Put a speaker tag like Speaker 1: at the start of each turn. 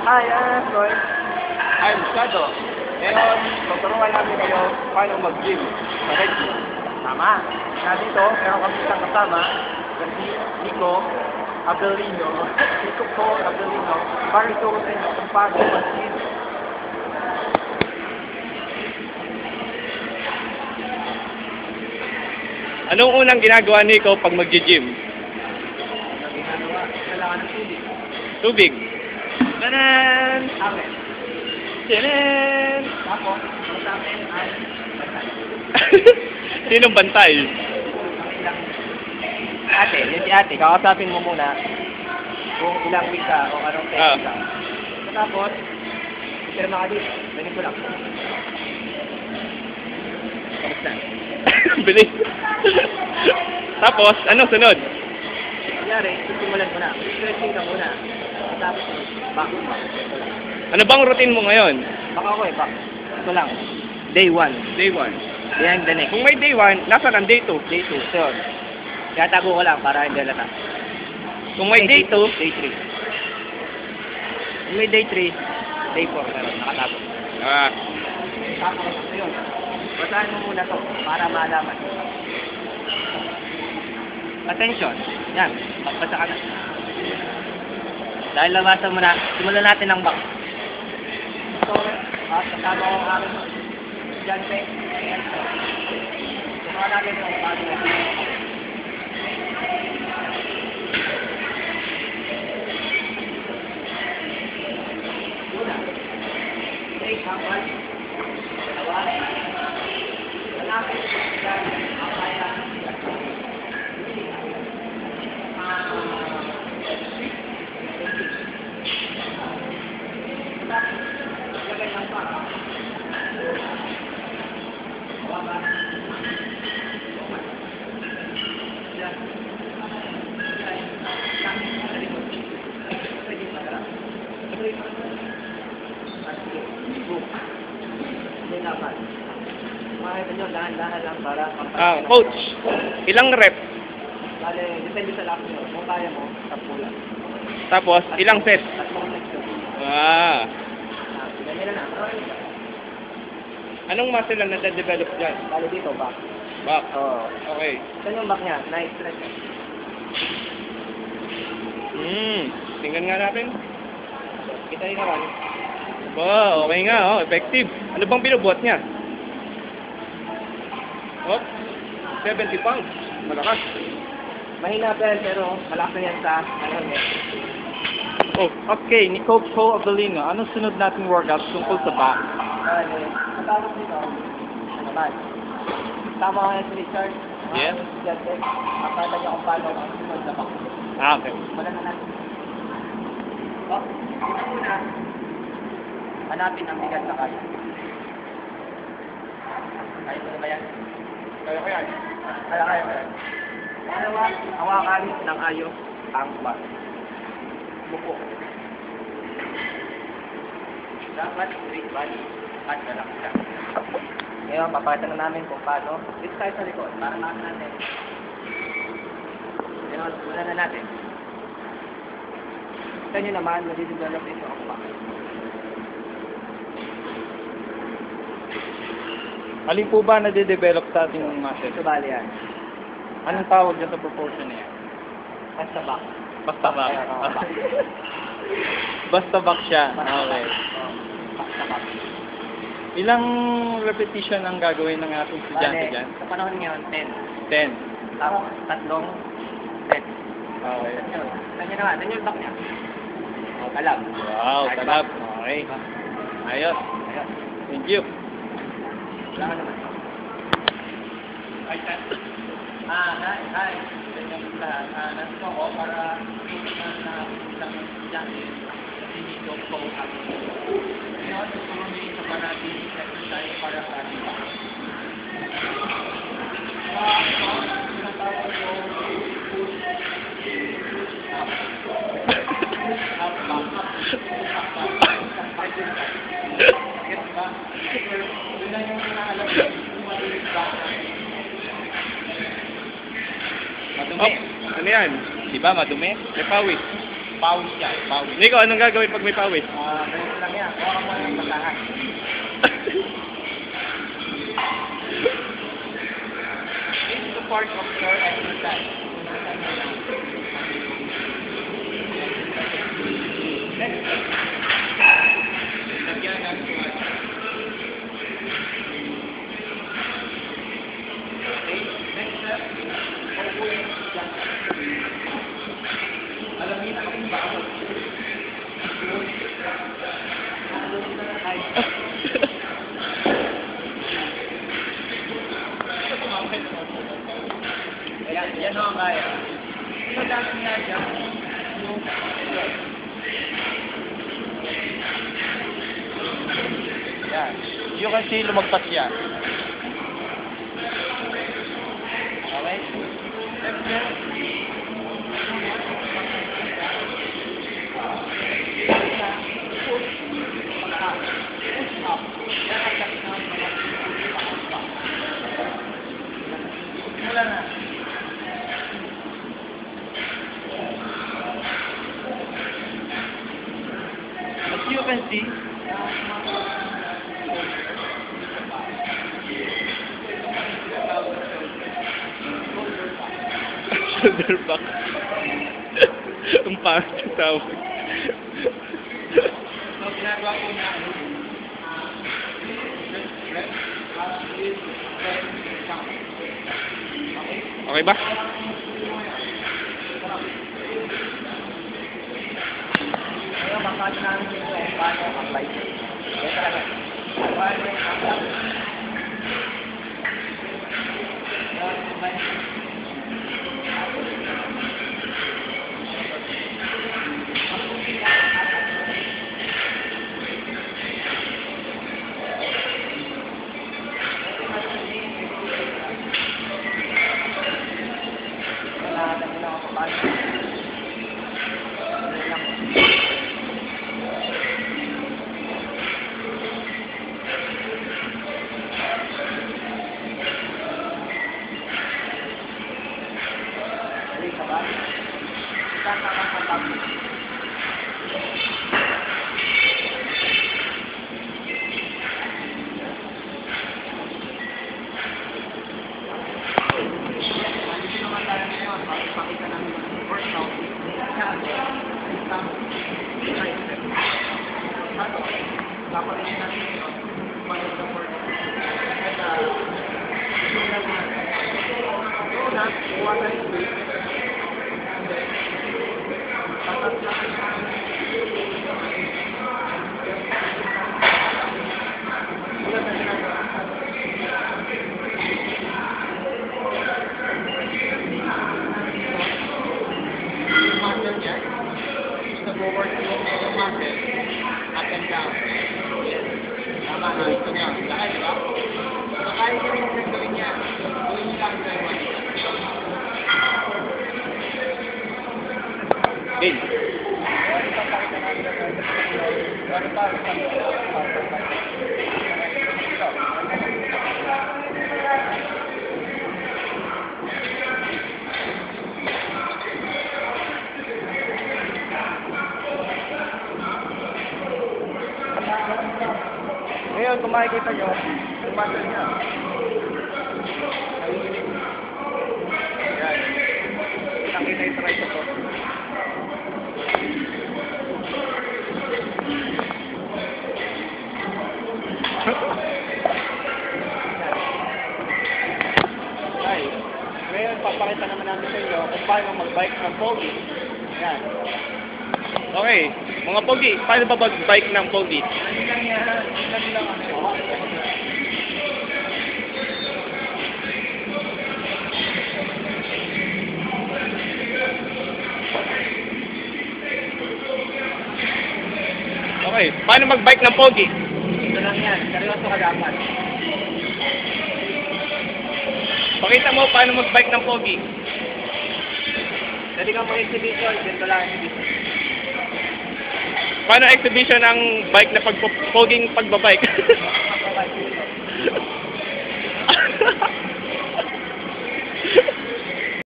Speaker 1: Hi, Roy. I'm Shadow. Ngayon, tuturuan namin kayo paano mag-gym sa Red Bull. Tama. Dito, meron kami isang kasama, si Nico Abelino. Nico po Abelino. Para ituro sa inyo kung paano mag-gym.
Speaker 2: Anong unang ginagawa ni Nico pag mag-gym?
Speaker 1: Kailangan ng tubig.
Speaker 2: Tubig. Tanan!
Speaker 1: Amen.
Speaker 2: Tanan!
Speaker 1: Tapos, ang sa amin ay bantay.
Speaker 2: Sinong bantay?
Speaker 1: Ate, yun si ate. Kakasapin mo muna kung ilang week ka o anong technique ka. Tapos, pirma ka dito. Ganito lang. Kamusta?
Speaker 2: Bilis. Tapos, ano sunod?
Speaker 1: Kunyari, sisimulan mo na. Stretching ka muna. Tapos, back.
Speaker 2: Ano bang routine mo ngayon?
Speaker 1: Back ako eh, back. Ito lang. Day 1.
Speaker 2: Day 1.
Speaker 1: Behind the neck.
Speaker 2: Kung may day 1, nasaan ang day 2?
Speaker 1: Day 2. Sure. Kaya tago ko lang para hindi halata.
Speaker 2: Kung may day 2,
Speaker 1: Day 3. Kung may day 3, day 4. Meron, nakatago. Tapos, yun. Basahan mo muna to para malaman. Attention. Yan. Magbasa ka na. Dahil nabasa mo na, simulan natin ang back. So, kasama ko ang aking estudyante. Sumahan natin ang back. Una. Take ang back. Dalawa. Hanapin ang estudyante. Ang kaya.
Speaker 2: Coach, ilang rep?
Speaker 1: Bale, depende sa laki mo. Kung kaya mo, 10 lang.
Speaker 2: Tapos, ilang set?
Speaker 1: 3 section. Ganyan na.
Speaker 2: Anong muscle ang nade-develop dyan?
Speaker 1: Bale dito, back.
Speaker 2: Back.
Speaker 1: Oo.
Speaker 2: Okay.
Speaker 1: Saan yung back niya? Nice stretch.
Speaker 2: Tingnan nga natin.
Speaker 1: Kita rin naman.
Speaker 2: Okay nga, effective. Ano bang binubuhat niya? 70 pounds. Malakas.
Speaker 1: Mahina pa yan, pero malakas na yan sa niya.
Speaker 2: Okay, ni Coach Paul Abelino, anong sunod nating workout tungkol sa back?
Speaker 1: Bale, matapos dito, naman. Tama ka yan si Richard.
Speaker 2: Yes.
Speaker 1: Makata niya kung paano ang sunod sa back.
Speaker 2: Okay.
Speaker 1: Wala na natin. Dito muna, hanapin ang bigat sa kaya. Kaya mo na ba yan?
Speaker 2: Kaya ko yan.
Speaker 1: Kaya. Pangalawa, hawakan ng ayos ang bar. Buko. Dapat straight body at galak siya. Ngayon, papakita na namin kung paano. Dito tayo sa likod, para namin natin. Ngayon, muna na natin. Kita nyo naman, nadidevelop ito ang back.
Speaker 2: Alin po ba nade-develop sa ating muscle?
Speaker 1: Ito bali yan.
Speaker 2: Anong tawag dyan sa proportion niya?
Speaker 1: At sa back.
Speaker 2: Basta back.
Speaker 1: Ayan, back.
Speaker 2: Basta back siya.
Speaker 1: Basta
Speaker 2: Okay.
Speaker 1: back sa back.
Speaker 2: Ilang repetition ang gagawin ng ating estudyante dyan?
Speaker 1: Sa panahon ngayon, 10.
Speaker 2: 10.
Speaker 1: Tapos, 3 set.
Speaker 2: Okay.
Speaker 1: Ganyan naman. Ganyan yung back niya. Talab.
Speaker 2: Wow, talab. Okay. Ayos.
Speaker 1: Ayos.
Speaker 2: Thank you.
Speaker 1: Wala ka naman. Hi. Ganyan lahat. Nandito ako para tingnan na isang estudyante si Nico po ang ngayon, tutulong niyo isa pa natin exercise para sa ating back. Tinatawag ko push up. Up, back. Get back. Yun lang yung naalam ko. Umalik back.
Speaker 2: Madumi. Ano yan? Di ba madumi? May pawis.
Speaker 1: Pawis yan, pawis.
Speaker 2: Nico, anong gagawin pag may pawis?
Speaker 1: Ganito lang yan. Kuha ka muna ng basahan. This is a part of your exercise. Next. Lagyan ng tuwan. Okay, next step. Pagpuin yan. Alamin ang kung bawal. Yan o ang kaya. Ito dati nga dyan. Yan. You can see lumagpas yan. Okay? Next step. Simula na. As you can see,
Speaker 2: Shoulder back. Ang pangit yung tawag.
Speaker 1: so ginagawa ko na
Speaker 2: Okay ba?
Speaker 1: ngayon, bakit namin dito paano apply. Kaya talaga. Paano apply. Pakita namin ang workout. Tapos natin yun. Paano sa workout. Una, kuha tayo yung weight. Tapos natin forward yung muscle, up and down. Tama na, ito nga. Lakay, di ba? Nakaya nyo rin yung gawin niya. Gawin nyo lang sa iwan.
Speaker 2: Bin.
Speaker 1: Ngayon, kung makikita nyo, yung muscle niya. Ayan. Nakita yung triceps. Ay, ngayon, papakita naman namin sa inyo kung paano mag-bike ng pogi. Ayan.
Speaker 2: Okay, mga pogi, paano ba mag-bike ng pogi?
Speaker 1: Ano lang yan? Ano lang ako?
Speaker 2: Okay, paano mag-bike ng pogi?
Speaker 1: Ito lang yan. Seryoso ka dapat.
Speaker 2: Pakita mo paano mag-bike ng pogi.
Speaker 1: Pwede kang mag-exhibition. Dito lang exhibition.
Speaker 2: Paano exhibition ang bike na pagpoging pagbabike?